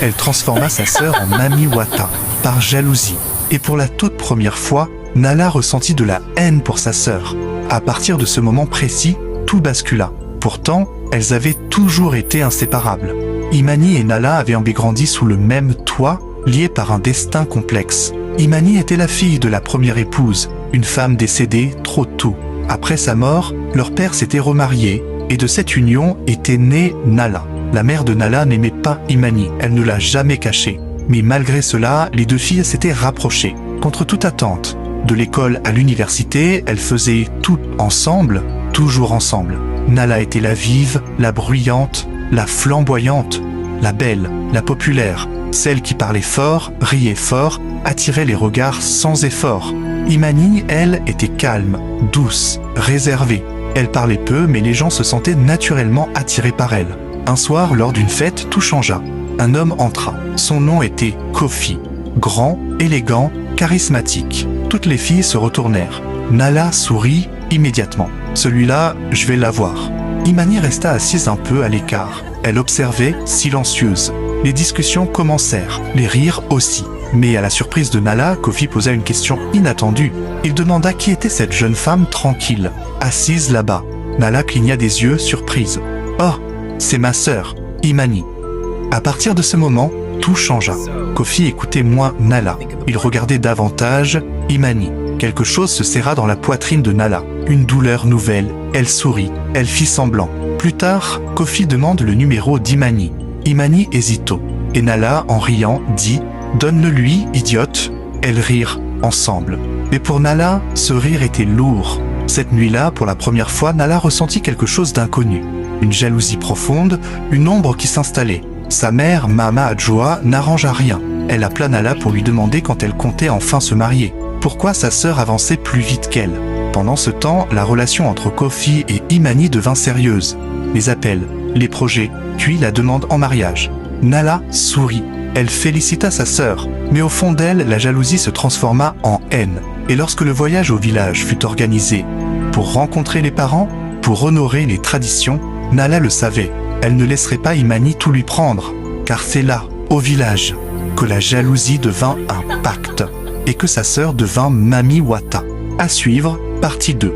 Elle transforma sa sœur en Mami Wata, par jalousie. Et pour la toute première fois, Nala ressentit de la haine pour sa sœur. À partir de ce moment précis, tout bascula. Pourtant, elles avaient toujours été inséparables. Imani et Nala avaient grandi sous le même toit, liés par un destin complexe. Imani était la fille de la première épouse, une femme décédée trop tôt. Après sa mort, leur père s'était remarié, et de cette union était née Nala. La mère de Nala n'aimait pas Imani, elle ne l'a jamais caché. Mais malgré cela, les deux filles s'étaient rapprochées, contre toute attente. De l'école à l'université, elles faisaient tout ensemble, toujours ensemble. Nala était la vive, la bruyante, la flamboyante, la belle, la populaire, celle qui parlait fort, riait fort, attirait les regards sans effort. Imani, elle, était calme, douce, réservée. Elle parlait peu, mais les gens se sentaient naturellement attirés par elle. Un soir, lors d'une fête, tout changea. Un homme entra. Son nom était Kofi. Grand, élégant, charismatique. Toutes les filles se retournèrent. Nala sourit immédiatement. Celui-là, je vais l'avoir. Imani resta assise un peu à l'écart. Elle observait, silencieuse. Les discussions commencèrent, les rires aussi. Mais à la surprise de Nala, Kofi posa une question inattendue. Il demanda qui était cette jeune femme tranquille, assise là-bas. Nala cligna des yeux, surprise. « Oh, c'est ma sœur, Imani. » À partir de ce moment, tout changea. Kofi écoutait moins Nala. Il regardait davantage Imani. Quelque chose se serra dans la poitrine de Nala. Une douleur nouvelle. Elle sourit. Elle fit semblant. Plus tard, Kofi demande le numéro d'Imani. Imani hésita. Et Nala, en riant, dit « Donne-le-lui, idiote !» Elles rirent ensemble. Mais pour Nala, ce rire était lourd. Cette nuit-là, pour la première fois, Nala ressentit quelque chose d'inconnu. Une jalousie profonde, une ombre qui s'installait. Sa mère, Mama Adjoa, n'arrangea rien. Elle appela Nala pour lui demander quand elle comptait enfin se marier. Pourquoi sa sœur avançait plus vite qu'elle. Pendant ce temps, la relation entre Kofi et Imani devint sérieuse. Les appels, les projets, puis la demande en mariage. Nala sourit. Elle félicita sa sœur, mais au fond d'elle, la jalousie se transforma en haine. Et lorsque le voyage au village fut organisé, pour rencontrer les parents, pour honorer les traditions, Nala le savait. Elle ne laisserait pas Imani tout lui prendre, car c'est là, au village, que la jalousie devint un pacte, et que sa sœur devint Mami Wata. À suivre, partie 2.